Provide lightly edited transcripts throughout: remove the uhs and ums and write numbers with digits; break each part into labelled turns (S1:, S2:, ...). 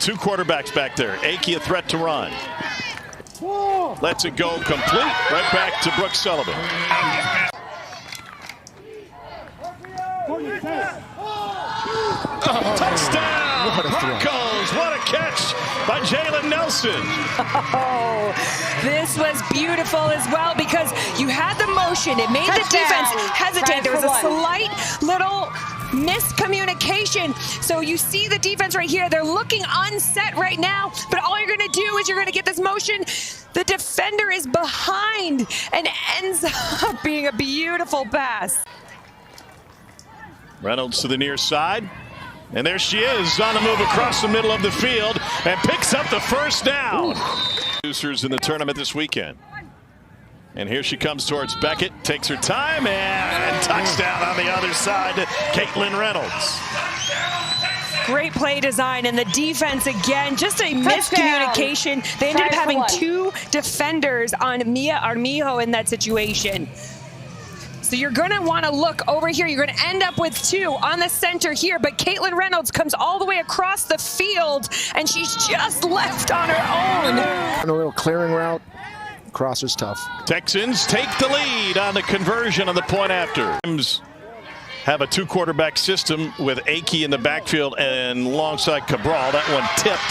S1: two quarterbacks back there. Akey a threat to run. Lets it go complete. Right back to Brooks Sullivan. Touchdown! Broncos! What a catch by Jalen Nelson.
S2: Oh, this was beautiful as well because you had the motion. It made the defense hesitate. There was a slight little miscommunication. So you see the defense right here. They're looking unset right now, but all you're going to do is you're going to get this motion. The defender is behind and ends up being a beautiful pass.
S1: Reynolds to the near side. And there she is on the move across the middle of the field and picks up the first down. Producers in the tournament this weekend. And here she comes towards Beckett, takes her time, and touchdown on the other side to Caitlin Reynolds.
S2: Great play design, and the defense again, just a miscommunication. They ended up having two defenders on Mia Armijo in that situation. So you're going to want to look over here. You're going to end up with two on the center here, but Caitlin Reynolds comes all the way across the field, and she's just left on her own.
S3: A little clearing route. Crosser's tough.
S1: Texans take the lead on the conversion on the point after. Have a two quarterback system with Akey in the backfield and alongside Cabral. That one tipped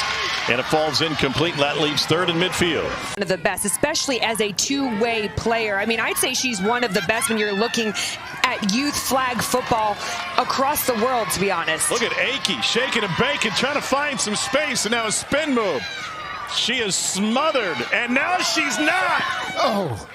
S1: and it falls incomplete. That leaves third in midfield.
S2: One of the best, especially as a two-way player. I mean, I'd say she's one of the best when you're looking at youth flag football across the world, to be honest.
S1: Look at Akey shaking and baking, trying to find some space, and now a spin move. She is smothered, and now she's not.
S3: Oh.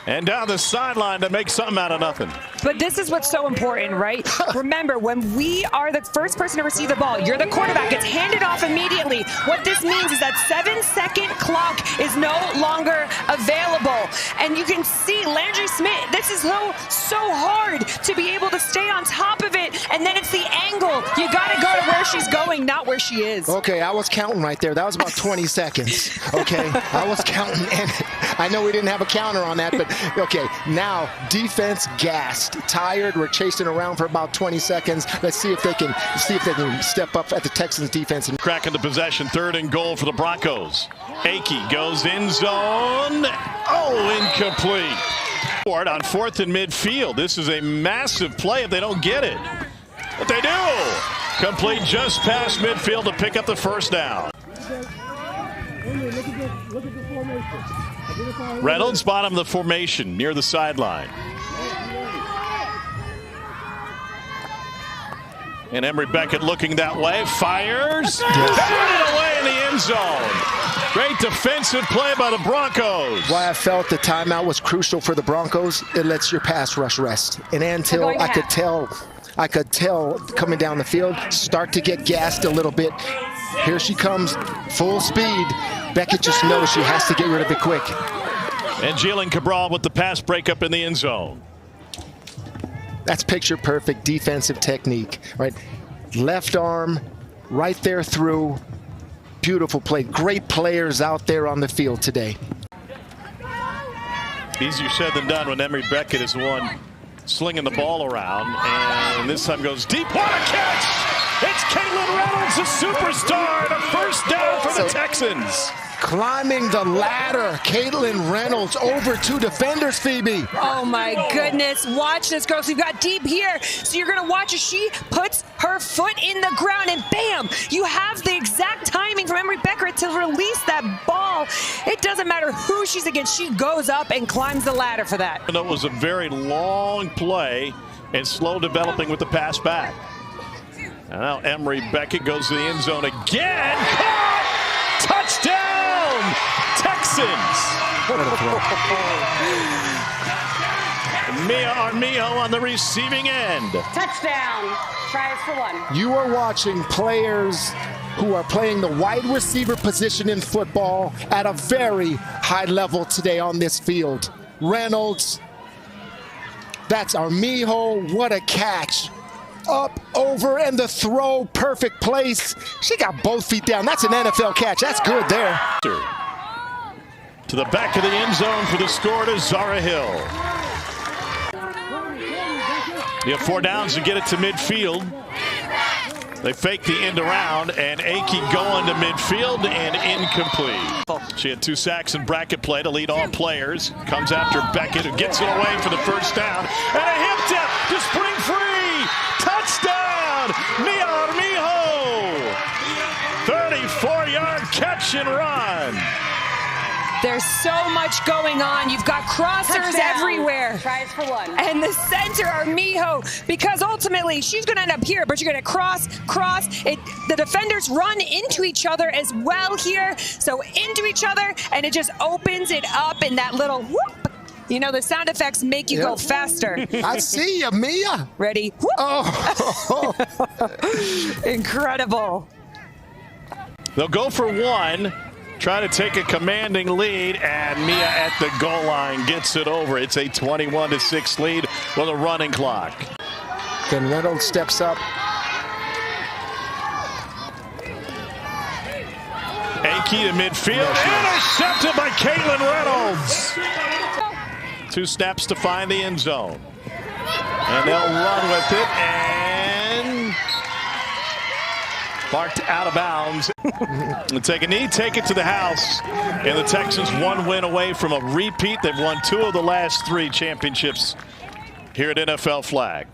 S1: And down the sideline to make something out of nothing.
S2: But this is what's so important, right? Remember, when we are the first person to receive the ball, you're the quarterback. It's handed off immediately. What this means is that 7-second clock is no longer available. And you can see Landry Smith, this is so hard to be able to stay on top of it. And then it's the angle. You got to go to where she's going, not where she is.
S3: Okay, I was counting right there. That was about 20 seconds. Okay, I was counting. And I know we didn't have a counter on that, but okay, now defense gassed, tired. We're chasing around for about 20 seconds. Let's see if they can step up at the Texans defense. And
S1: cracking the possession, third and goal for the Broncos. Akey goes in zone. Oh, incomplete. On fourth and midfield. This is a massive play if they don't get it. But they do. Complete just past midfield to pick up the first down. Reynolds bottom of the formation near the sideline. And Emery Beckett looking that way, fires, batted away in the end zone. Great defensive play by the Broncos.
S3: Why I felt the timeout was crucial for the Broncos, it lets your pass rush rest. And until I could tell coming down the field, start to get gassed a little bit. Here she comes, full speed. Beckett just knows she has to get rid of it quick.
S1: And Jalen Cabral with the pass breakup in the end zone.
S3: That's picture perfect defensive technique, right? Left arm, right there through. Beautiful play. Great players out there on the field today.
S1: Easier said than done when Emery Beckett is the one slinging the ball around. And this time goes deep. What a catch! It's Caitlin Reynolds, a superstar, and a first down for the Texans.
S3: Climbing the ladder, Caitlin Reynolds over two defenders, Phoebe.
S2: Oh my goodness, watch this, girl. So you've got deep here, so you're gonna watch as she puts her foot in the ground and bam, you have the exact timing from Emery Beckett to release that ball. It doesn't matter who she's against, she goes up and climbs the ladder for that.
S1: And it was a very long play and slow developing with the pass back. And now Emery Beckett goes to the end zone again. Caught! Touchdown! Texans! Mia Armijo on the receiving end.
S4: Touchdown. Tries for one.
S3: You are watching players who are playing the wide receiver position in football at a very high level today on this field. Reynolds, that's Armijo. What a catch. Up, over, and the throw, perfect place. She got both feet down. That's an NFL catch. That's good there.
S1: To the back of the end zone for the score to Zara Hill. You have 4 downs to get it to midfield. They fake the end around, and Akey going to midfield and incomplete. She had 2 sacks in bracket play to lead all players. Comes after Beckett, who gets it away for the first down. And a hip tip to spring free. Touchdown, Mia Armijo. 34-yard catch and run.
S2: There's so much going on. You've got crossers everywhere.
S4: Tries for 1.
S2: And the center, Armijo, because ultimately she's going to end up here, but you're going to cross. The defenders run into each other as well here. So into each other, and it just opens it up in that little whoop. You know, the sound effects make you go faster.
S3: I see you, Mia.
S2: Ready? Whoop.
S3: Oh.
S2: Incredible.
S1: They'll go for 1. Try to take a commanding lead, and Mia at the goal line gets it over. It's a 21-6 lead with a running clock.
S3: Then Reynolds steps up.
S1: Akey to midfield, intercepted by Caitlin Reynolds. 2 snaps to find the end zone. And they'll run with it, and marked out of bounds. Take a knee, take it to the house. And the Texans 1 win away from a repeat. They've won 2 of the last 3 championships here at NFL Flag.